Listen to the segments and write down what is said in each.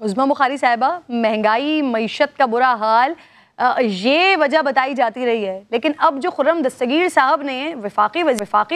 عظمیٰ بخاری صاحبہ، مہنگائی، معیشت کا برا حال یہ وجہ بتائی جاتی رہی ہے، لیکن اب جو خرم دستگیر صاحب نے وفاقی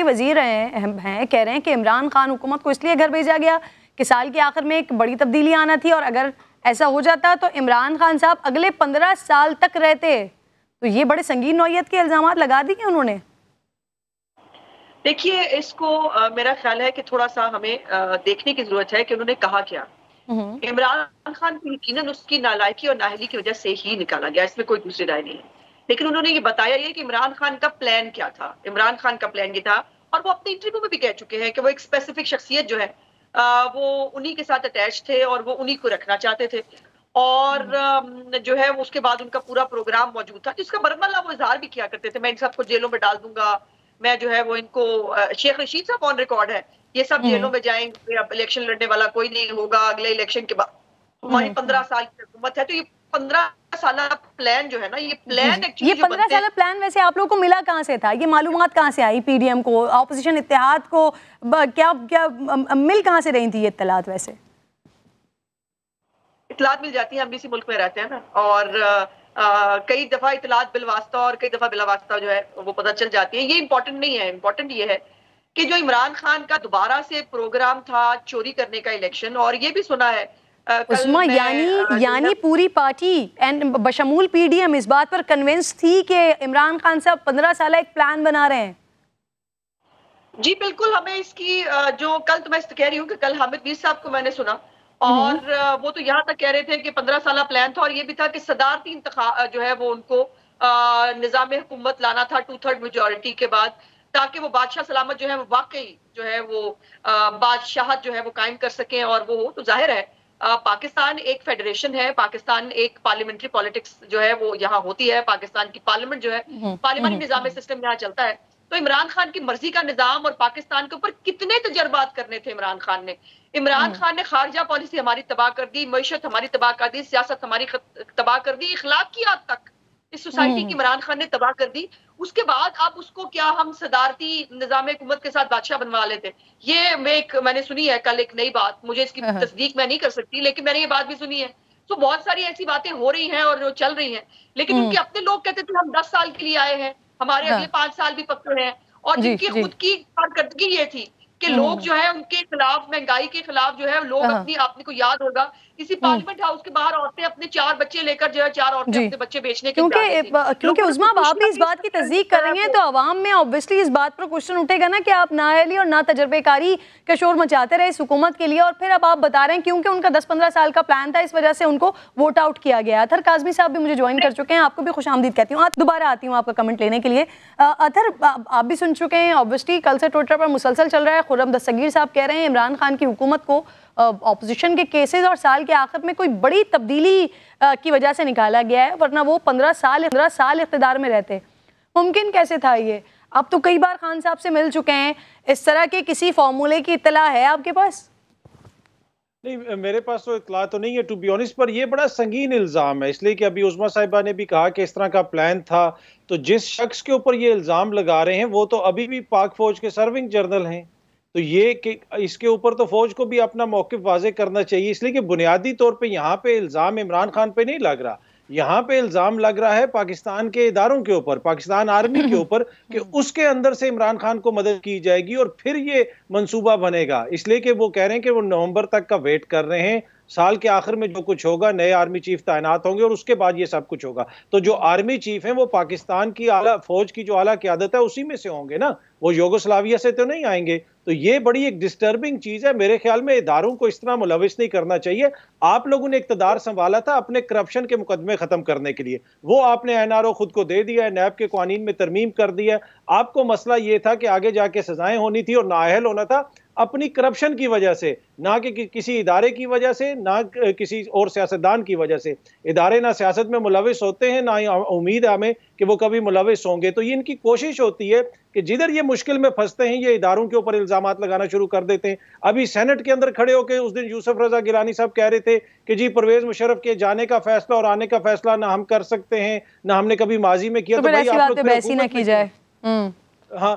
وزیر ہیں کہہ رہے ہیں کہ عمران خان حکومت کو اس لیے گھر بھیجا گیا کہ سال کے آخر میں ایک بڑی تبدیلی آنا تھی، اور اگر ایسا ہو جاتا تو عمران خان صاحب اگلے 15 سال تک رہتے. تو یہ بڑے سنگین نوعیت کے الزامات لگا دیے انہوں نے. دیکھیے، اس کو میرا خیال ہے کہ تھوڑا سا ہمیں دیکھنے کی ضرورت ہے کہ انہوں نے کہا کیا. عمران خان کو یقیناً اس کی نالائکی اور نااہلی کی وجہ سے ہی نکالا گیا، اس میں کوئی دوسری رائے نہیں ہے. لیکن انہوں نے یہ بتایا یہ کہ عمران خان کا پلان کیا تھا. عمران خان کا پلان یہ تھا، اور وہ اپنے انٹرویو میں بھی کہہ چکے ہیں کہ وہ ایک اسپیسیفک شخصیت جو ہے وہ انہی کے ساتھ اٹیچ تھے اور وہ انہی کو رکھنا چاہتے تھے. اور جو ہے اس کے بعد ان کا پورا پروگرام موجود تھا جس کا برملا وہ اظہار بھی کیا کرتے تھے، میں ان سب کو جیلوں میں ڈال دوں گا، میں جو ہے وہ ان کو شیخ رشید صاحب آن ریکارڈ ہے، یہ سب جیلوں میں جائیں گے، اب الیکشن لڑنے والا کوئی نہیں ہوگا اگلے الیکشن کے بعد. ہماری 15 سال کی حکومت ہے. تو یہ 15 سالہ پلان جو ہے نا، یہ پلان ایکچولی یہ 15 سالہ پلان ویسے آپ لوگوں کو ملا کہاں سے تھا؟ یہ معلومات کہاں سے آئی پی ڈی ایم کو، اپوزیشن اتحاد کو؟ کیا مل کہاں سے رہی تھی یہ اطلاعات؟ ویسے اطلاعات مل جاتی ہیں، ہم بھی اسی ملک میں رہتے ہیں نا، اور کئی دفعہ اطلاعات بالواسطہ اور کئی دفعہ بلا واسطہ جو ہے وہ پتہ چل جاتی ہے. یہ امپورٹنٹ نہیں ہے. امپورٹنٹ یہ ہے کہ جو عمران خان کا دوبارہ سے پروگرام تھا چوری کرنے کا الیکشن، اور یہ بھی سنا ہے عظمیٰ یعنی پوری پارٹی بشمول پی ڈی ایم اس بات پر کنونس تھی کہ عمران خان صاحب 15 سالہ ایک پلان بنا رہے ہیں. جی بالکل. ہمیں اس کی جو کل تو میں کہہ رہی ہوں کہ کل حامد میر صاحب کو میں نے سنا، اور وہ تو یہاں تک کہہ رہے تھے کہ 15 سالہ پلان تھا، اور یہ بھی تھا کہ صدارتی انتخاب جو ہے وہ ان کو نظام حکومت لانا تھا 2/3 میجورٹی کے بعد، تاکہ وہ بادشاہ سلامت جو ہے وہ واقعی جو ہے وہ بادشاہت جو ہے وہ قائم کر سکیں. اور وہ تو ظاہر ہے پاکستان ایک فیڈریشن ہے، پاکستان ایک پارلیمنٹری پالیٹکس جو ہے وہ یہاں ہوتی ہے، پاکستان کی پارلیمنٹ جو ہے پارلیمانی نظام سسٹم یہاں چلتا ہے. تو عمران خان کی مرضی کا نظام اور پاکستان کے اوپر کتنے تجربات کرنے تھے عمران خان نے. عمران خان نے خارجہ پالیسی ہماری تباہ کر دی، معیشت ہماری تباہ کر دی، سیاست ہماری تباہ کر دی، اخلاقیات تک اس سوسائٹی کی عمران خان نے تباہ کر دی. اس کے بعد اب اس کو کیا ہم صدارتی نظام حکومت کے ساتھ بادشاہ بنوا لیتے؟ یہ میں نے سنی ہے کل ایک نئی بات، مجھے اس کی تصدیق میں نہیں کر سکتی لیکن میں نے یہ بات بھی سنی ہے. تو بہت ساری ایسی باتیں ہو رہی ہیں اور جو چل رہی ہیں، لیکن ان کے اپنے لوگ کہتے تھے ہم 10 سال کے لیے آئے ہیں، ہمارے اگلے 5 سال بھی پکے ہیں. اور جن کی خود کی کارکردگی یہ تھی کہ لوگ جو ہے ان کے خلاف، مہنگائی کے خلاف جو ہے لوگ آپ کو یاد ہوگا اسی پارلیمنٹ ہاؤس کے باہر عورتیں اپنے 4 بچے لے کر جو ہے 4 عورتیں اپنے بچے بیچنے کے لیے جا رہی تھیں. کیونکہ عظمیٰ آپ بھی اس بات کی تصدیق کر رہی ہیں تو عوام میں obviously اس بات پر کوشچن اٹھے گا نا کہ آپ نااہلی اور نا تجربے کاری کا شور مچاتے رہے اس حکومت کے لیے، اور پھر اب آپ بتا رہے ہیں کیونکہ ان کا 10-15 سال کا پلان تھا اس وجہ سے ان کو ووٹ آؤٹ کیا گیا. اطہر کاظمی صاحب بھی مجھے جوائن کر چکے ہیں، آپ کو بھی خوش آمدید کہتی ہوں. دوبارہ آتی ہوں آپ کا کمنٹ لینے کے لیے. اطہر آپ بھی سن چکے ہیں obviously کل سے ٹویٹر پر مسلسل چل رہا ہے، خرم دستگیر صاحب کہہ رہے ہیں عمران خان کی حکومت کو اپوزیشن کے کیسز اور سال کے آخر میں کوئی بڑی تبدیلی کی وجہ سے نکالا گیا ہے، ورنہ وہ 15 سال اقتدار میں رہتے. ممکن کیسے تھا یہ؟ اب تو کئی بار خان صاحب سے مل چکے ہیں، اس طرح کے کسی فارمولے کی اطلاع ہے آپ کے پاس؟ نہیں، میرے پاس تو اطلاع تو نہیں ہے ٹو بی آنسٹ، پر یہ بڑا سنگین الزام ہے، اس لیے کہ ابھی عظمیٰ صاحبہ نے بھی کہا کہ اس طرح کا پلان تھا. تو جس شخص کے اوپر یہ الزام لگا رہے ہیں وہ تو ابھی بھی پاک فوج کے سرونگ جنرل ہیں. تو یہ کہ اس کے اوپر تو فوج کو بھی اپنا موقف واضح کرنا چاہیے، اس لیے کہ بنیادی طور پہ یہاں پہ الزام عمران خان پہ نہیں لگ رہا، یہاں پہ الزام لگ رہا ہے پاکستان کے اداروں کے اوپر، پاکستان آرمی کے اوپر، کہ اس کے اندر سے عمران خان کو مدد کی جائے گی اور پھر یہ منصوبہ بنے گا. اس لیے کہ وہ کہہ رہے ہیں کہ وہ نومبر تک کا ویٹ کر رہے ہیں، سال کے آخر میں جو کچھ ہوگا نئے آرمی چیف تعینات ہوں گے اور اس کے بعد یہ سب کچھ ہوگا. تو جو آرمی چیف ہیں وہ پاکستان کی فوج کی جو اعلیٰ قیادت ہے اسی میں سے ہوں گے نا، وہ یوگوسلاویہ سے تو نہیں آئیں گے. تو یہ بڑی ایک ڈسٹربنگ چیز ہے. میرے خیال میں اداروں کو اس طرح ملوث نہیں کرنا چاہیے. آپ لوگوں نے اقتدار سنبھالا تھا اپنے کرپشن کے مقدمے ختم کرنے کے لیے، وہ آپ نے این آر او خود کو دے دیا ہے، نیب کے قوانین میں ترمیم کر دیا. آپ کو مسئلہ یہ تھا کہ آگے جا کے سزائیں ہونی تھی اور نااہل ہونا تھا اپنی کرپشن کی وجہ سے، نہ کہ کسی ادارے کی وجہ سے، نہ کسی اور سیاستدان کی وجہ سے. ادارے نہ سیاست میں ملوث ہوتے ہیں، نہ امید ہے ہمیں کہ وہ کبھی ملوث ہوں گے. تو یہ ان کی کوشش ہوتی ہے کہ جدھر یہ مشکل میں پھنستے ہیں یہ اداروں کے اوپر الزامات لگانا شروع کر دیتے ہیں. ابھی سینٹ کے اندر کھڑے ہو کے اس دن یوسف رضا گیلانی صاحب کہہ رہے تھے کہ جی پرویز مشرف کے جانے کا فیصلہ اور آنے کا فیصلہ نہ ہم کر سکتے ہیں، نہ ہم نے کبھی ماضی میں کیا. تو پھر ایسی باتیں بحث ہی نہ کی جائے. ہاں